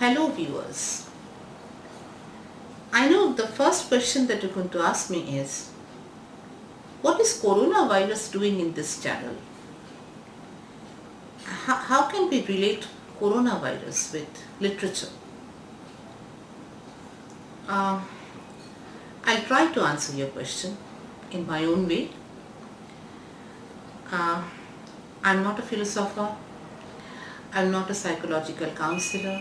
Hello viewers. I know the first question that you're going to ask me is, what is coronavirus doing in this channel? How can we relate coronavirus with literature? I'll try to answer your question in my own way. I'm not a philosopher. I'm not a psychological counselor.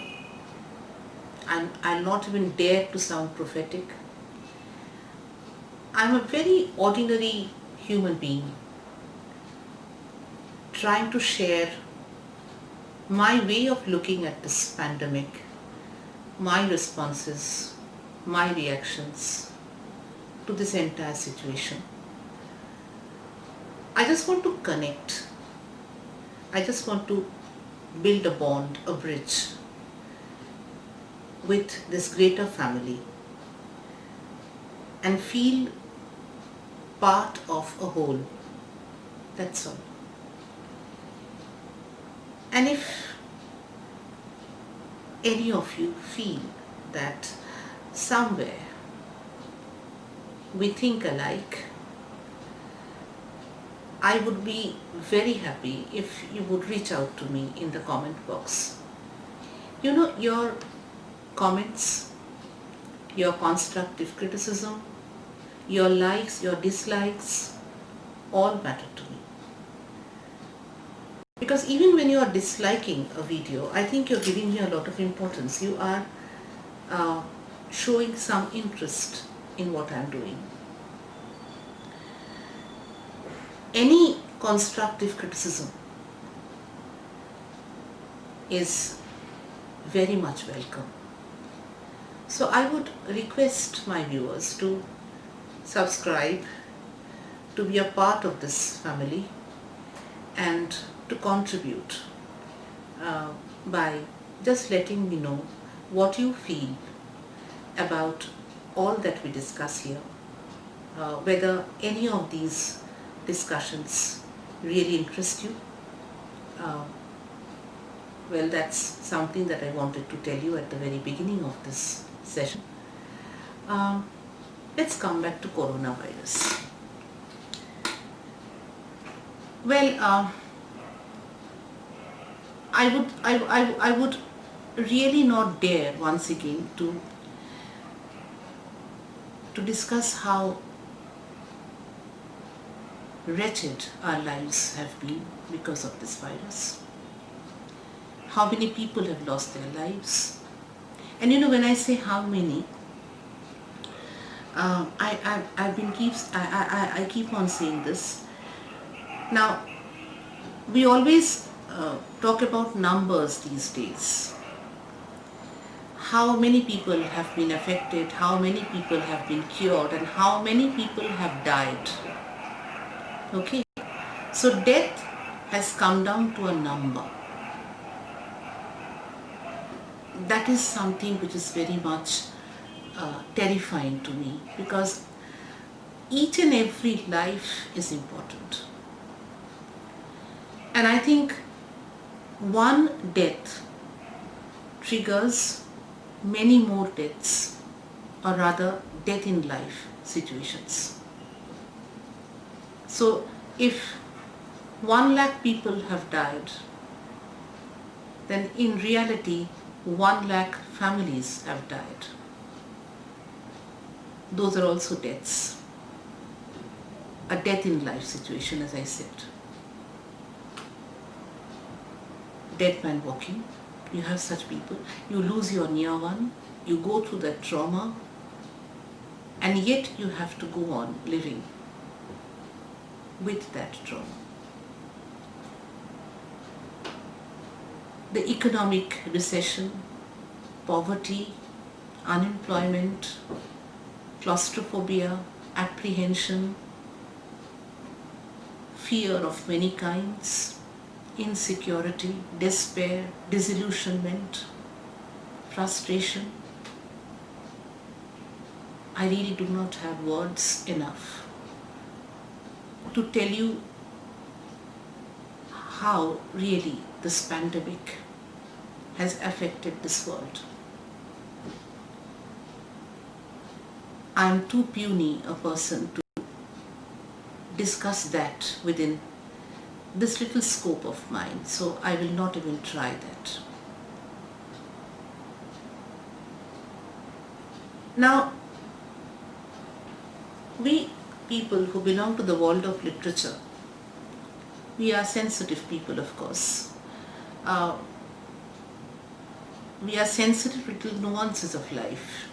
I'll not even dare to sound prophetic. I'm a very ordinary human being trying to share my way of looking at this pandemic, my responses, my reactions to this entire situation. I just want to connect. I just want to build a bond, a bridge with this greater family and feel part of a whole. That's all. And if any of you feel that somewhere we think alike, I would be very happy if you would reach out to me in the comment box. You know, your comments, your constructive criticism, your likes, your dislikes, all matter to me. Because even when you are disliking a video, I think you're giving me a lot of importance. You are showing some interest in what I'm doing. Any constructive criticism is very much welcome. So I would request my viewers to subscribe, to be a part of this family, and to contribute by just letting me know what you feel about all that we discuss here, whether any of these discussions really interest you. Well, that's something that I wanted to tell you at the very beginning of this session. Let's come back to coronavirus. Well, I would really not dare once again to discuss how wretched our lives have been because of this virus. How many people have lost their lives. And you know, when I say how many, I keep on saying this. Now, we always talk about numbers these days. How many people have been affected, how many people have been cured, and how many people have died. Okay, so death has come down to a number. That is something which is very much terrifying to me, because each and every life is important. And I think one death triggers many more deaths, or rather death in life situations. So if 1 lakh people have died, then in reality 1 lakh families have died. Those are also deaths. A death in life situation, as I said. Dead man walking, you have such people. You lose your near one, you go through that trauma, and yet you have to go on living with that trauma. The economic recession, poverty, unemployment, claustrophobia, apprehension, fear of many kinds, insecurity, despair, disillusionment, frustration. I really do not have words enough to tell you how really this pandemic has affected this world. I'm too puny a person to discuss that within this little scope of mine, so I will not even try that. Now, we people who belong to the world of literature, we are sensitive people, of course. Uh, we are sensitive to the nuances of life.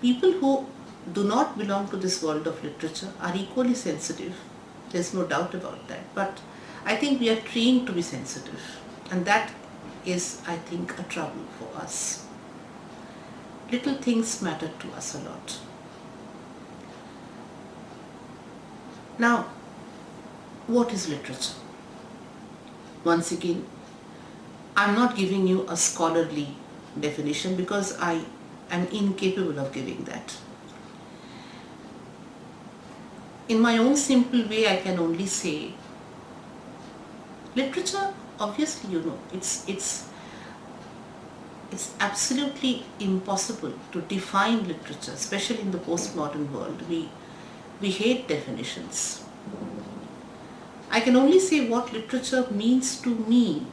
People who do not belong to this world of literature are equally sensitive. There's no doubt about that. But I think we are trained to be sensitive. And that is, I think, a trouble for us. Little things matter to us a lot. Now, what is literature? Once again, I'm not giving you a scholarly definition because I am incapable of giving that. In my own simple way, I can only say literature, obviously, it's absolutely impossible to define literature, especially in the postmodern world. We hate definitions. I can only say what literature means to me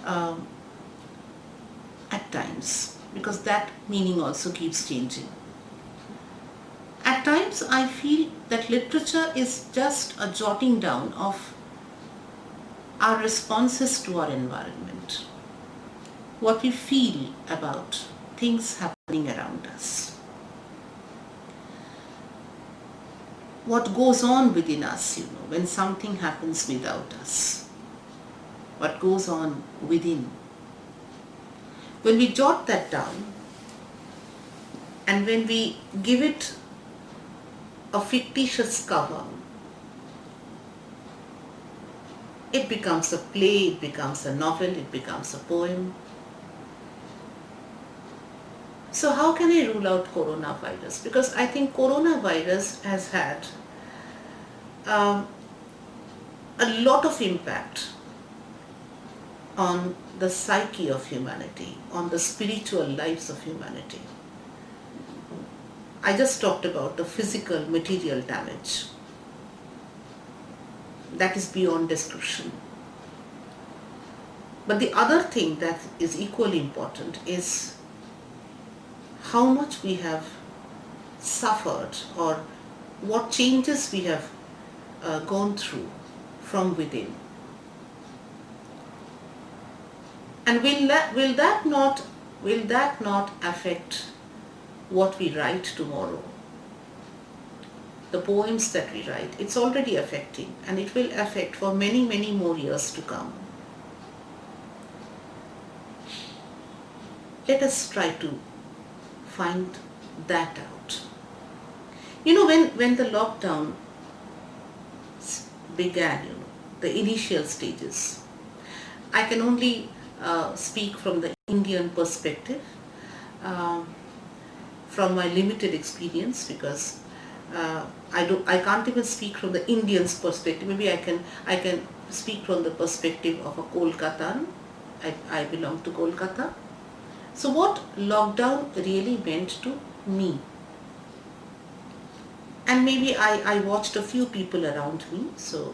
at times, because that meaning also keeps changing. At times I feel that literature is just a jotting down of our responses to our environment, what we feel about things happening around us, what goes on within us, when something happens without us, what goes on within. When we jot that down and when we give it a fictitious cover, it becomes a play, it becomes a novel, it becomes a poem. So how can I rule out coronavirus? Because I think coronavirus has had a lot of impact on the psyche of humanity, on the spiritual lives of humanity. I just talked about the physical, material damage. That is beyond description. But the other thing that is equally important is how much we have suffered, or what changes we have gone through from within. And will that not affect what we write tomorrow? The poems that we write, it's already affecting, and it will affect for many, many more years to come. Let us try to find that out. When the lockdown began, the initial stages, I can only speak from the Indian perspective, from my limited experience, because I can't even speak from the Indian's perspective. Maybe I can speak from the perspective of a Kolkatan. I belong to Kolkata. So what lockdown really meant to me, and maybe I watched a few people around me, so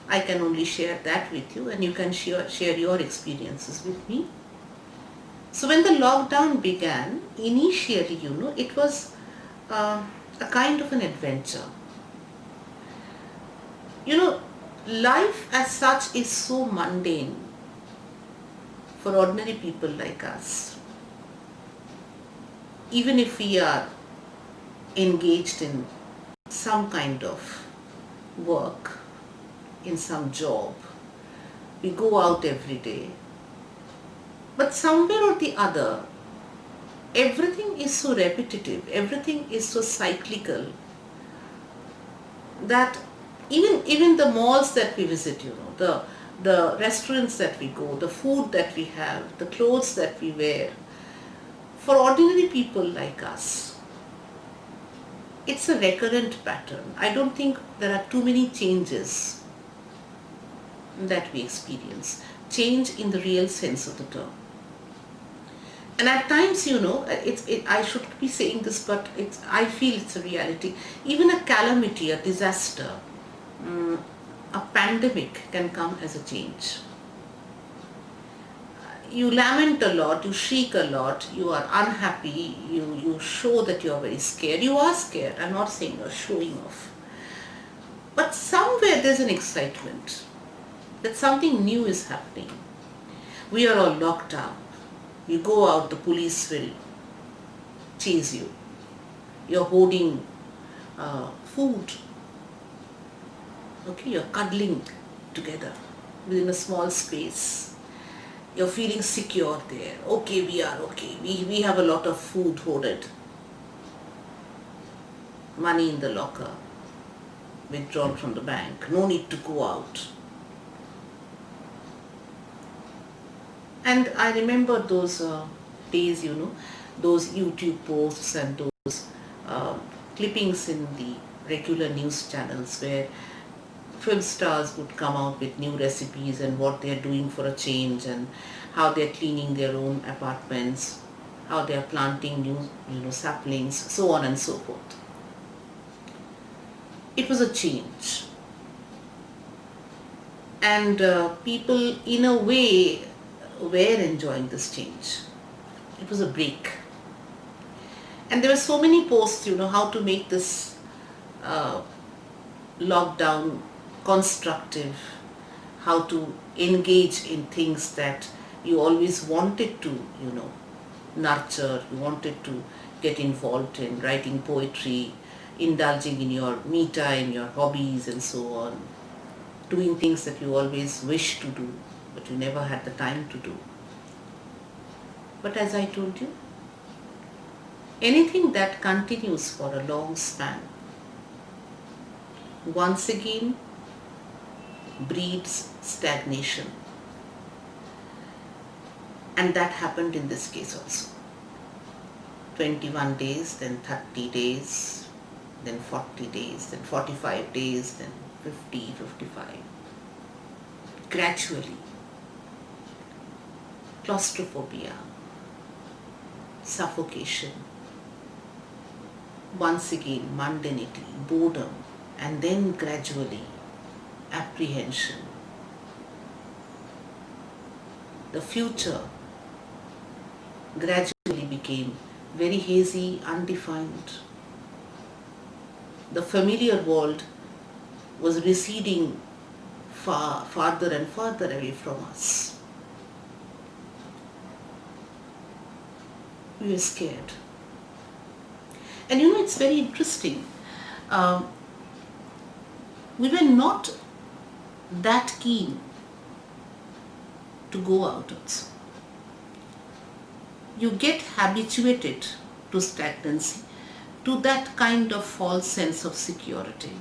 I can only share that with you, and you can share your experiences with me. So when the lockdown began, initially, it was a kind of an adventure. Life as such is so mundane for ordinary people like us. Even if we are engaged in some kind of work, in some job, we go out every day, but somewhere or the other, everything is so repetitive, everything is so cyclical, that even the malls that we visit, the restaurants that we go, the food that we have, the clothes that we wear, for ordinary people like us, it's a recurrent pattern. I don't think there are too many changes that we experience. Change in the real sense of the term. And at times, I should be saying this, but I feel it's a reality. Even a calamity, a disaster, mm, a pandemic can come as a change. You lament a lot, you shriek a lot, you are unhappy, you show that you are very scared. You are scared, I'm not saying you're showing off. But somewhere there's an excitement that something new is happening. We are all locked up. You go out, the police will chase you. You're hoarding food. Okay, you're cuddling together within a small space. You're feeling secure there. Okay, we are okay. We have a lot of food hoarded. Money in the locker, withdrawn from the bank. No need to go out. And I remember those days, those YouTube posts and those clippings in the regular news channels where film stars would come out with new recipes and what they're doing for a change and how they're cleaning their own apartments, how they're planting new saplings, so on and so forth. It was a change. And people in a way were enjoying this change. It was a break. And there were so many posts, how to make this lockdown constructive, how to engage in things that you always wanted to, nurture, you wanted to get involved in, writing poetry, indulging in your me time, your hobbies and so on, doing things that you always wished to do, but you never had the time to do. But as I told you, anything that continues for a long span, once again breeds stagnation. And that happened in this case also. 21 days, then 30 days, then 40 days, then 45 days, then 50, 55. Gradually, claustrophobia, suffocation, once again mundanity, boredom, and then gradually apprehension. The future gradually became very hazy, undefined. The familiar world was receding farther and farther away from us. We were scared. And it's very interesting. We were not that keen to go out also. You get habituated to stagnancy, to that kind of false sense of security.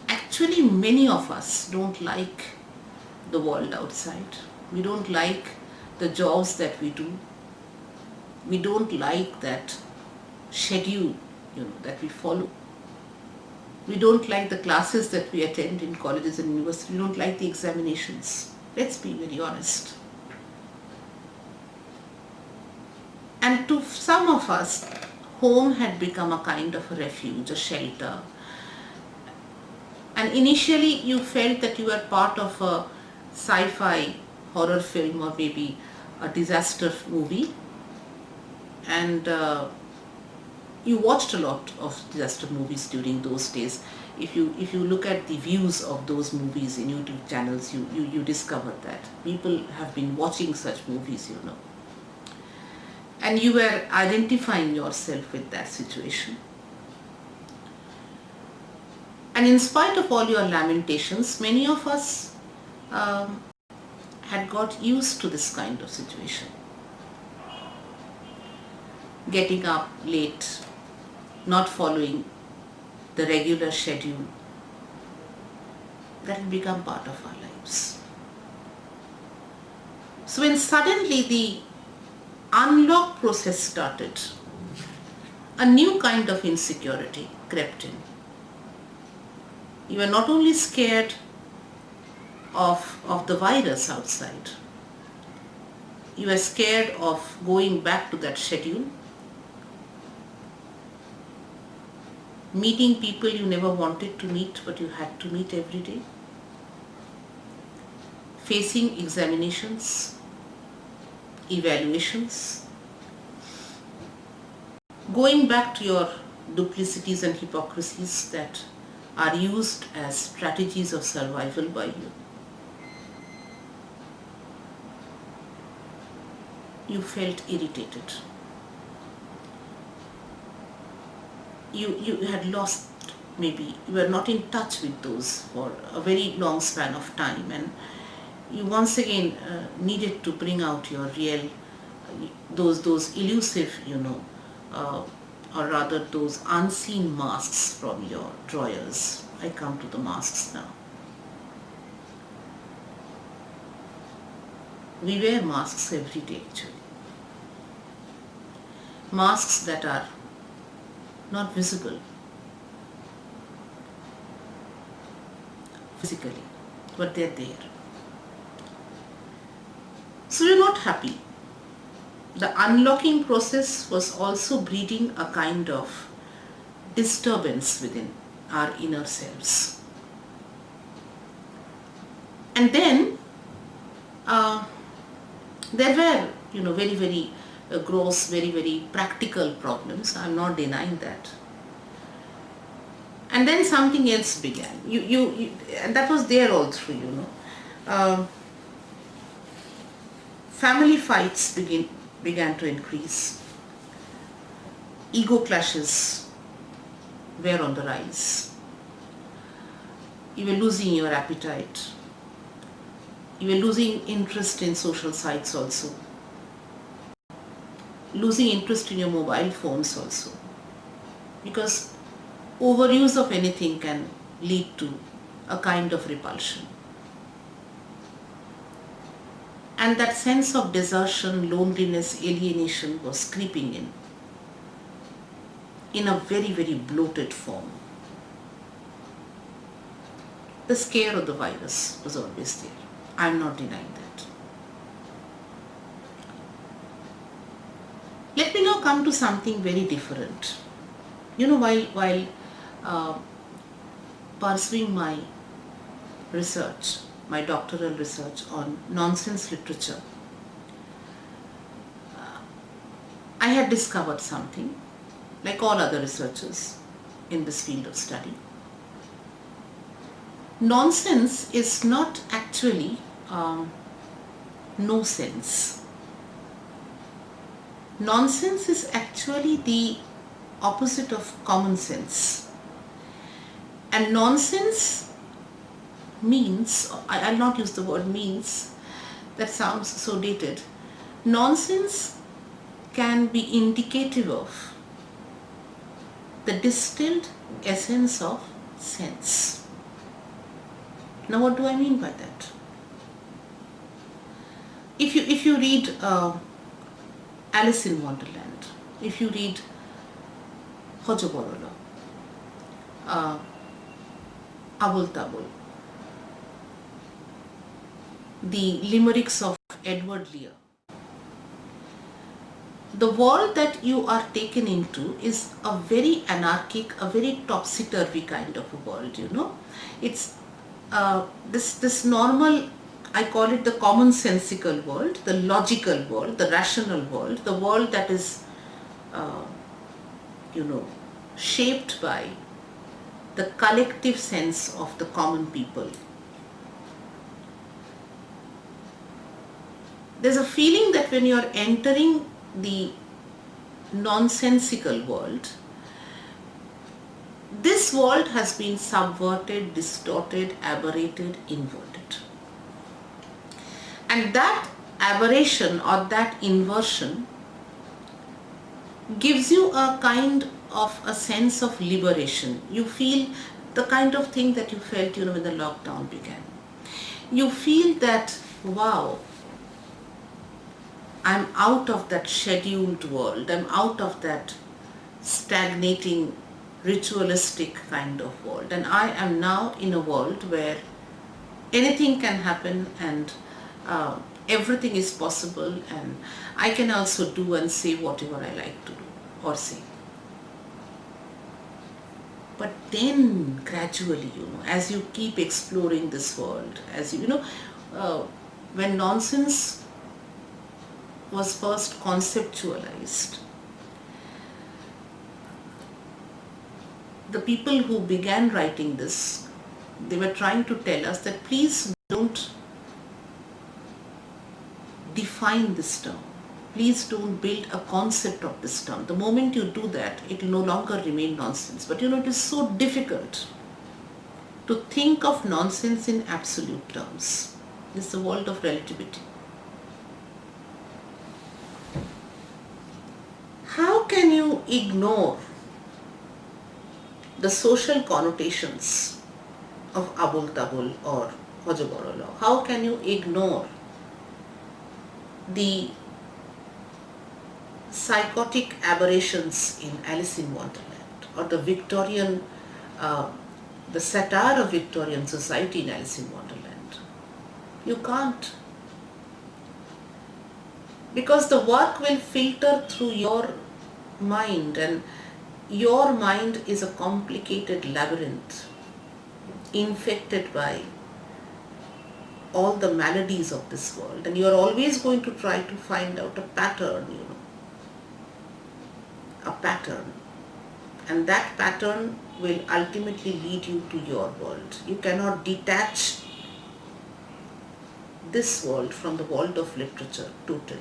Actually, many of us don't like the world outside. We don't like the jobs that we do. We don't like that schedule, that we follow. We don't like the classes that we attend in colleges and universities. We don't like the examinations. Let's be very honest. And to some of us, home had become a kind of a refuge, a shelter. And initially you felt that you were part of a sci-fi horror film or maybe a disaster movie. And you watched a lot of disaster movies during those days. If you look at the views of those movies in YouTube channels, you discover that people have been watching such movies, and you were identifying yourself with that situation. And in spite of all your lamentations, many of us had got used to this kind of situation. Getting up late, not following the regular schedule, that had become part of our lives. So when suddenly the unlock process started, a new kind of insecurity crept in. You were not only scared of the virus outside, You were scared of going back to that schedule, meeting people you never wanted to meet but you had to meet every day, facing examinations, evaluations, going back to your duplicities and hypocrisies that are used as strategies of survival by you. You felt irritated. You had lost, maybe you were not in touch with those for a very long span of time, and you once again needed to bring out your real, those elusive, or rather those unseen masks from your drawers. I come to the masks now. We wear masks every day actually. Masks that are not visible physically, but they're there. So you're not happy. The unlocking process was also breeding a kind of disturbance within our inner selves. And then there were, very, very gross, very, very practical problems. I'm not denying that. And then something else began. And that was there all through, family fights began to increase. Ego clashes were on the rise. You were losing your appetite. You were losing interest in social sites also. Losing interest in your mobile phones also. Because overuse of anything can lead to a kind of repulsion. And that sense of desertion, loneliness, alienation was creeping in a very, very bloated form. The scare of the virus was always there. I'm not denying that. Let me now come to something very different. While pursuing my research, my doctoral research on nonsense literature, I had discovered something, like all other researchers in this field of study. Nonsense is not actually no sense. Nonsense is actually the opposite of common sense. And nonsense means, I'll not use the word means, that sounds so dated. Nonsense can be indicative of the distilled essence of sense. Now what do I mean by that? If you read Alice in Wonderland, if you read Hojoborolo, Abul Tabul, the limericks of Edward Lear, the world that you are taken into is a very anarchic, a very topsy-turvy kind of a world, It's this normal, I call it the commonsensical world, the logical world, the rational world, the world that is, shaped by the collective sense of the common people. There's a feeling that when you're entering the nonsensical world, this world has been subverted, distorted, aberrated, inverted. And that aberration or that inversion gives you a kind of a sense of liberation. You feel the kind of thing that you felt, when the lockdown began. You feel that, wow, I'm out of that scheduled world. I'm out of that stagnating, ritualistic kind of world. And I am now in a world where anything can happen and everything is possible and I can also do and say whatever I like to do or say. But then gradually, as you keep exploring this world, as when nonsense was first conceptualized, the people who began writing this, they were trying to tell us that please don't define this term. Please don't build a concept of this term. The moment you do that, it will no longer remain nonsense. But it is so difficult to think of nonsense in absolute terms. This is the world of relativity. How can you ignore the social connotations of abul tabul or hojoborolo? How can you ignore the psychotic aberrations in Alice in Wonderland or the Victorian, the satire of Victorian society in Alice in Wonderland? You can't. Because the work will filter through your mind, and your mind is a complicated labyrinth infected by all the maladies of this world, and you are always going to try to find out a pattern, a pattern, and that pattern will ultimately lead you to your world. You cannot detach this world from the world of literature totally.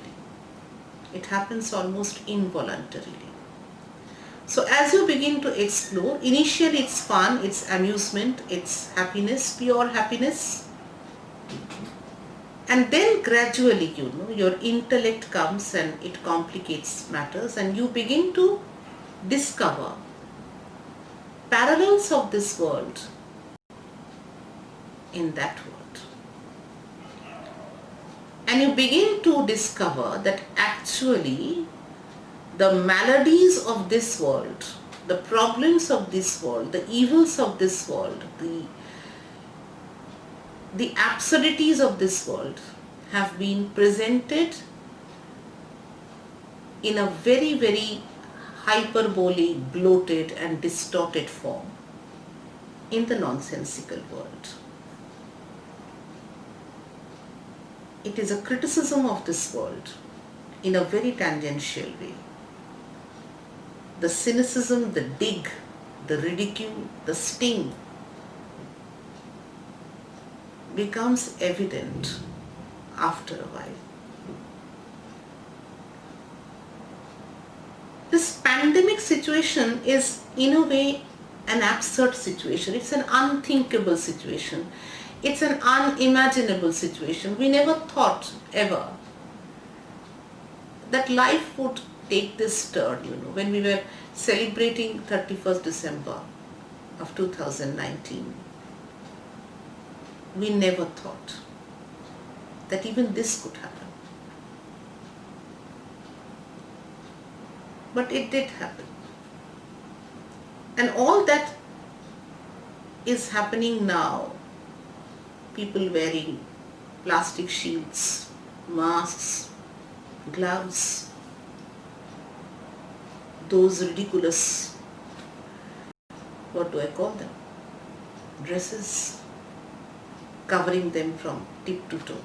It happens almost involuntarily. So as you begin to explore, initially it's fun, it's amusement, it's happiness, pure happiness. And then gradually, your intellect comes and it complicates matters, and you begin to discover parallels of this world in that world. And you begin to discover that actually the maladies of this world, the problems of this world, the evils of this world, the absurdities of this world have been presented in a very, very hyperbole, bloated and distorted form in the nonsensical world. It is a criticism of this world in a very tangential way. The cynicism, the dig, the ridicule, the sting becomes evident after a while. This pandemic situation is in a way an absurd situation. It's an unthinkable situation. It's an unimaginable situation. We never thought ever that life would take this turn, when we were celebrating 31st December of 2019. We never thought that even this could happen. But it did happen. And all that is happening now, people wearing plastic shields, masks, gloves, those ridiculous, what do I call them, dresses, covering them from tip to toe.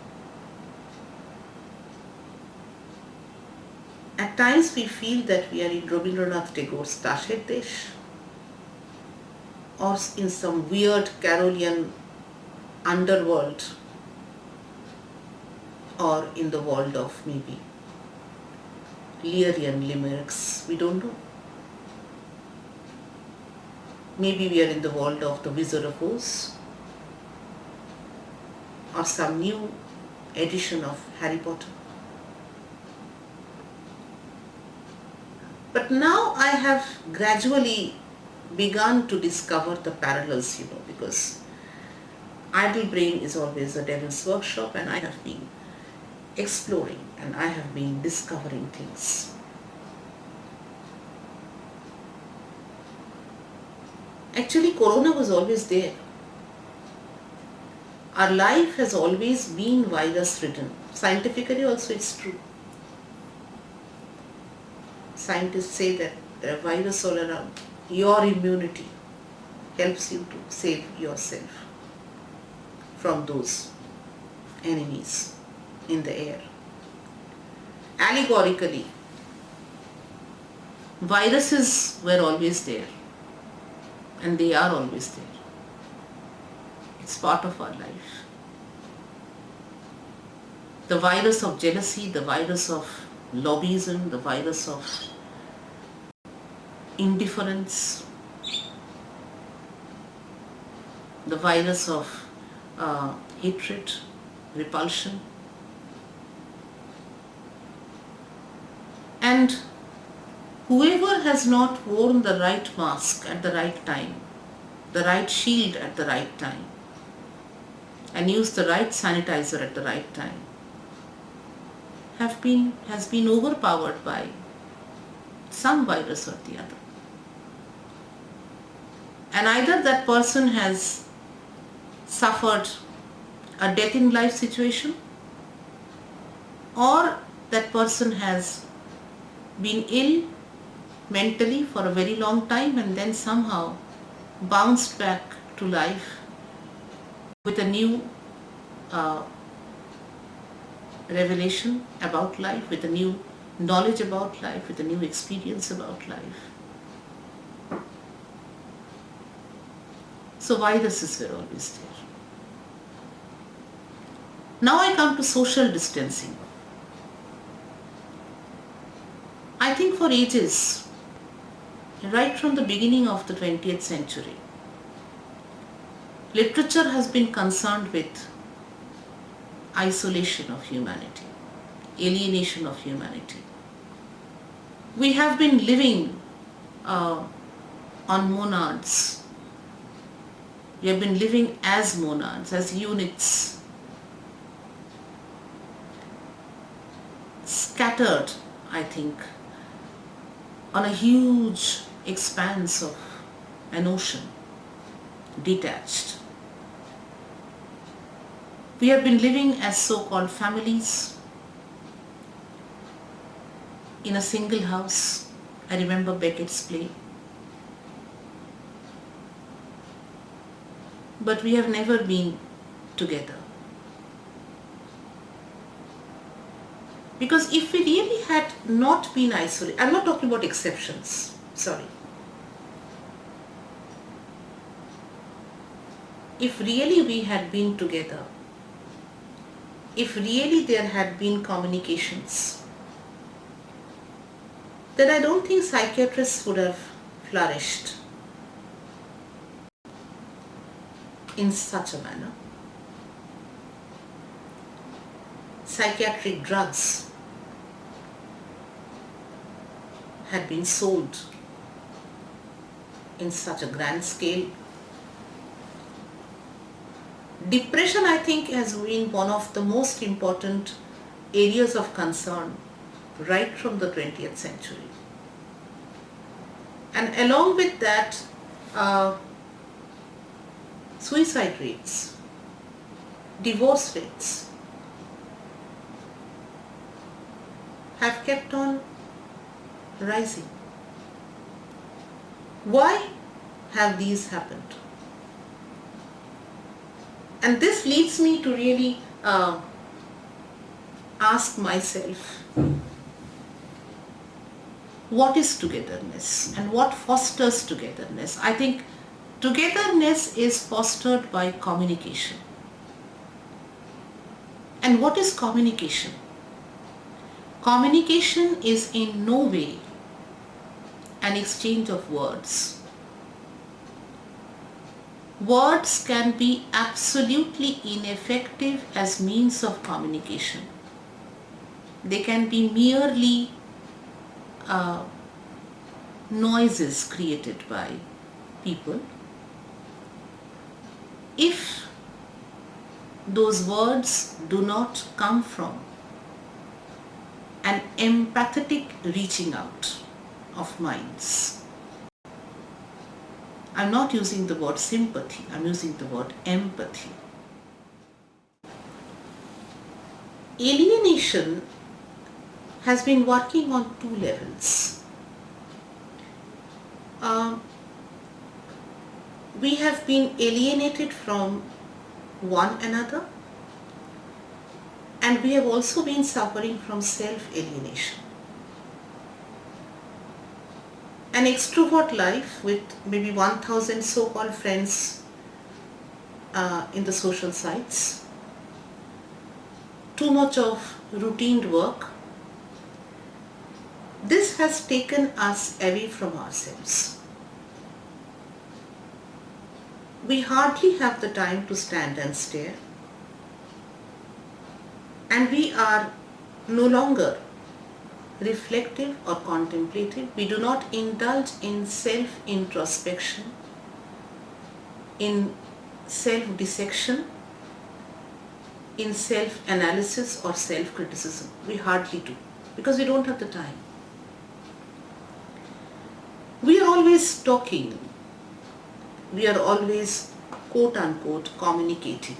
At times we feel that we are in Rabindranath Tagore's Tasher Desh, or in some weird Carolian underworld, or in the world of maybe Learian limericks, we don't know. Maybe we are in the world of the Wizard of Oz, or some new edition of Harry Potter. But now I have gradually begun to discover the parallels, because idle brain is always a devil's workshop, and I have been exploring and I have been discovering things. Actually, Corona was always there. Our life has always been virus-ridden. Scientifically also it's true. Scientists say that there are viruses all around. Your immunity helps you to save yourself from those enemies in the air. Allegorically, viruses were always there, and they are always there. It's part of our life. The virus of jealousy, the virus of lobbyism, the virus of indifference, the virus of hatred, repulsion. And whoever has not worn the right mask at the right time, the right shield at the right time, and used the right sanitizer at the right time, has been overpowered by some virus or the other. And either that person has suffered a death in life situation, or that person has been ill mentally for a very long time and then somehow bounced back to life with a new revelation about life, with a new knowledge about life, with a new experience about life. So viruses were always there. Now I come to social distancing. I think for ages, right from the beginning of the 20th century, literature has been concerned with isolation of humanity, alienation of humanity. We have been living on monads. We have been living as monads, as units, scattered, I think, on a huge expanse of an ocean, detached. We have been living as so-called families in a single house. I remember Beckett's play. But we have never been together. Because if we really had not been isolated, I'm not talking about exceptions, sorry. If really we had been together, if really there had been communications, then I don't think psychiatrists would have flourished in such a manner. Psychiatric drugs had been sold in such a grand scale. Depression, I think, has been one of the most important areas of concern right from the 20th century. And along with that, suicide rates, divorce rates have kept on rising. Why have these happened? And this leads me to really ask myself, what is togetherness and what fosters togetherness? I think togetherness is fostered by communication. And what is communication? Communication is in no way an exchange of words. Words can be absolutely ineffective as means of communication. They can be merely noises created by people. If those words do not come from an empathetic reaching out of minds. I'm not using the word sympathy, I'm using the word empathy. alienation has been working on two levels. We have been alienated from one another, and we have also been suffering from self-alienation. An extrovert life with maybe 1000 so-called friends in the social sites, too much of routine work, this has taken us away from ourselves. We hardly have the time to stand and stare, and we are no longer reflective or contemplative. We do not indulge in self-introspection, in self-dissection, in self-analysis or self-criticism. We hardly do, because we don't have the time. We are always talking. We are always, quote unquote, communicating.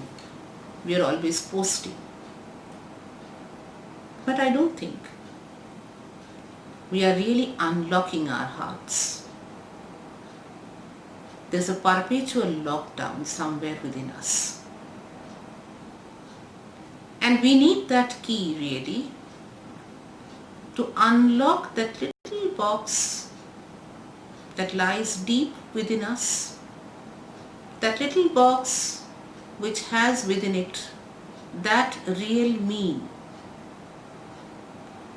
We are always posting. But I don't think we are really unlocking our hearts. There's a perpetual lockdown somewhere within us. And we need that key really to unlock that little box that lies deep within us, that little box which has within it that real me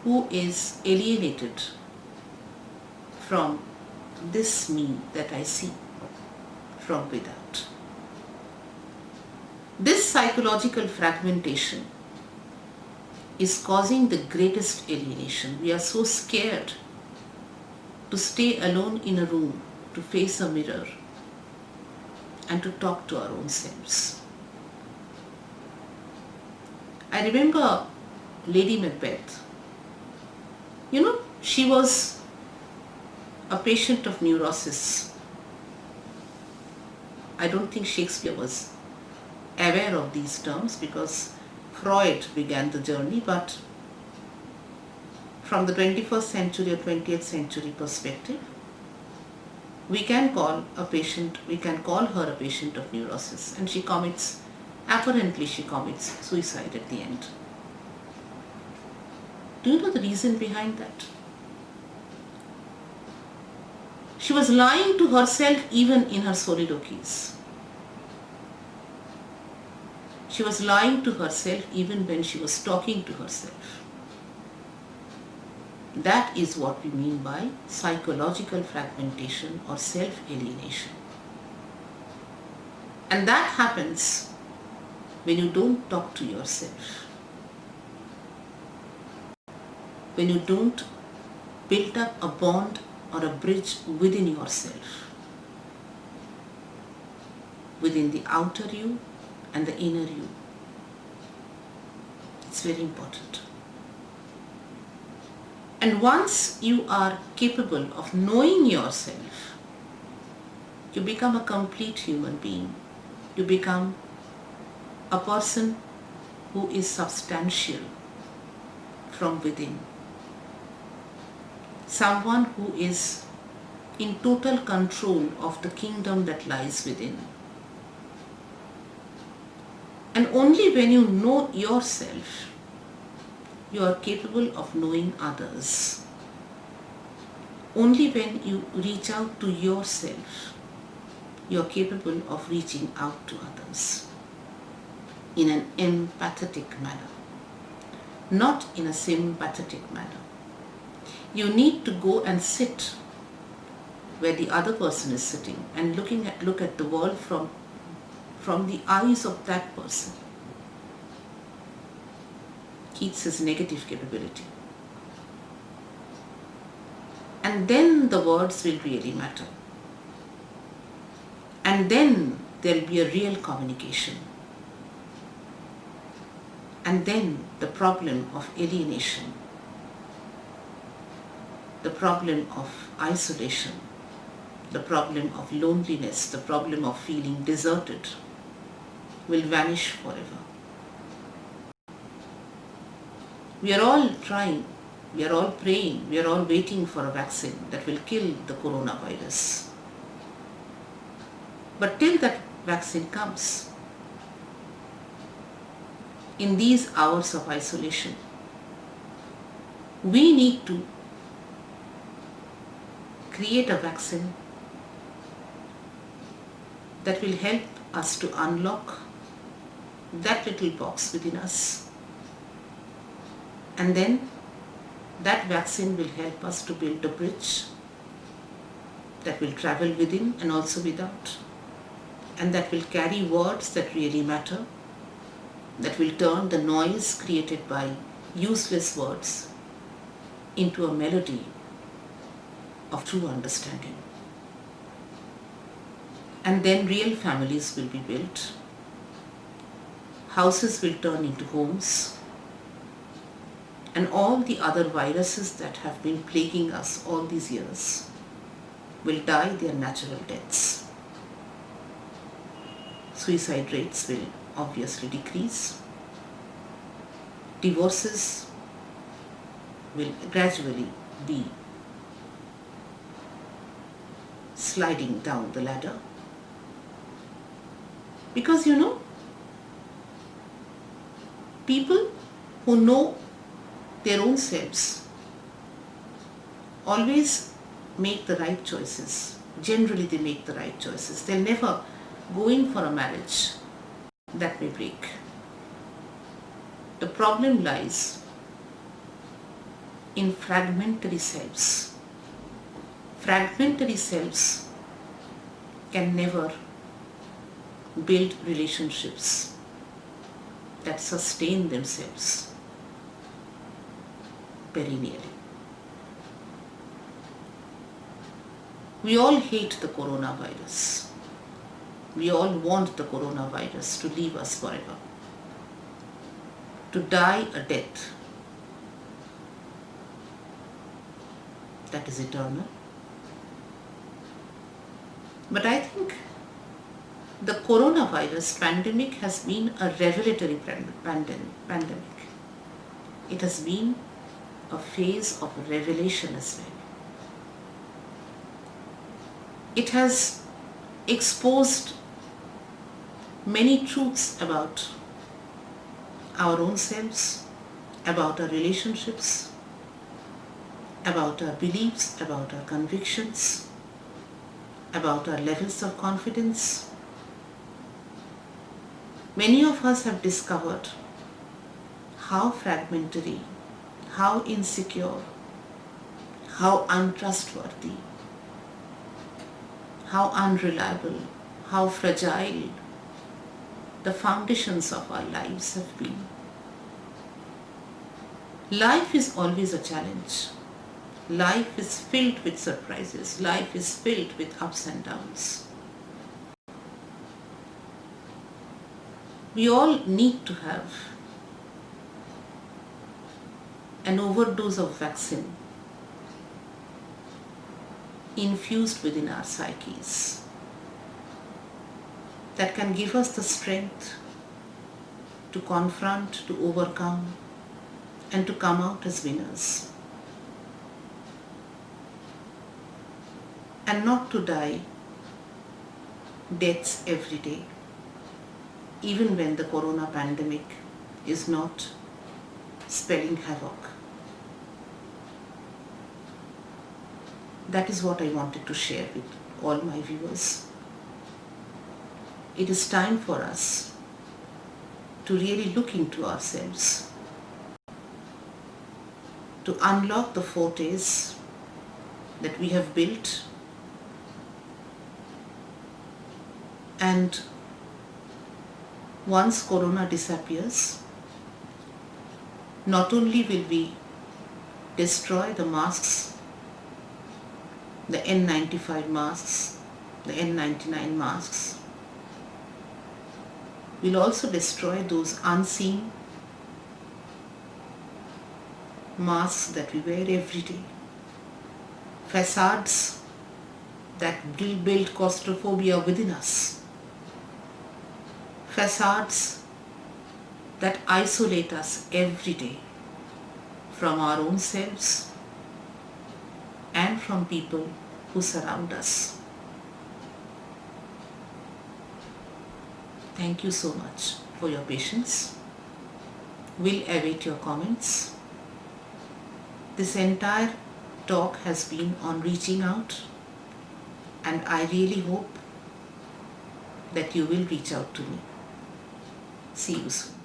who is alienated from this me that I see from without. This psychological fragmentation is causing the greatest alienation. We are so scared to stay alone in a room, to face a mirror and to talk to our own selves. I remember Lady Macbeth. She was a patient of neurosis. I don't think Shakespeare was aware of these terms because Freud began the journey, but from the 21st century or 20th century perspective, we can call her a patient of neurosis, and apparently she commits suicide at the end. Do you know the reason behind that? She was lying to herself even in her soliloquies. She was lying to herself even when she was talking to herself. That is what we mean by psychological fragmentation or self-alienation. And that happens when you don't talk to yourself, when you don't build up a bond or a bridge within yourself, within the outer you and the inner you. It's very important. And once you are capable of knowing yourself, you become a complete human being. You become a person who is substantial from within. Someone who is in total control of the kingdom that lies within. And only when you know yourself, you are capable of knowing others. Only when you reach out to yourself, you are capable of reaching out to others in an empathetic manner, not in a sympathetic manner. You need to go and sit where the other person is sitting and look at the world from the eyes of that person. Keats's negative capability. And then the words will really matter. And then there will be a real communication. And then the problem of alienation, the problem of isolation, the problem of loneliness, the problem of feeling deserted will vanish forever. We are all trying, we are all praying, we are all waiting for a vaccine that will kill the coronavirus. But till that vaccine comes, in these hours of isolation, we need to create a vaccine that will help us to unlock that little box within us. And then that vaccine will help us to build a bridge that will travel within and also without, and that will carry words that really matter, that will turn the noise created by useless words into a melody of true understanding. And then real families will be built, houses will turn into homes, and all the other viruses that have been plaguing us all these years will die their natural deaths. Suicide rates will obviously decrease. Divorces will gradually be sliding down the ladder. Because people who know their own selves always make the right choices. Generally they make the right choices. They'll never go in for a marriage that may break. The problem lies in fragmentary selves. Fragmentary selves can never build relationships that sustain themselves perennially. We all hate the coronavirus. We all want the coronavirus to leave us forever, to die a death that is eternal. But I think the coronavirus pandemic has been a revelatory pandemic. It has been a phase of revelation as well. It has exposed many truths about our own selves, about our relationships, about our beliefs, about our convictions, about our levels of confidence. Many of us have discovered how fragmentary, how insecure, how untrustworthy, how unreliable, how fragile the foundations of our lives have been. Life is always a challenge. Life is filled with surprises. Life is filled with ups and downs. We all need to have an overdose of vaccine infused within our psyches that can give us the strength to confront, to overcome, and to come out as winners. And not to die deaths every day, even when the corona pandemic is not spelling havoc. That is what I wanted to share with all my viewers. It is time for us to really look into ourselves, to unlock the fortes that we have built, and once corona disappears, not only will we destroy the masks, the N95 masks, the N99 masks, we'll also destroy those unseen masks that we wear every day, facades that will build claustrophobia within us, facades that isolate us every day. from our own selves and from people who surround us. Thank you so much for your patience. We'll await your comments. This entire talk has been on reaching out, and I really hope that you will reach out to me. See you soon.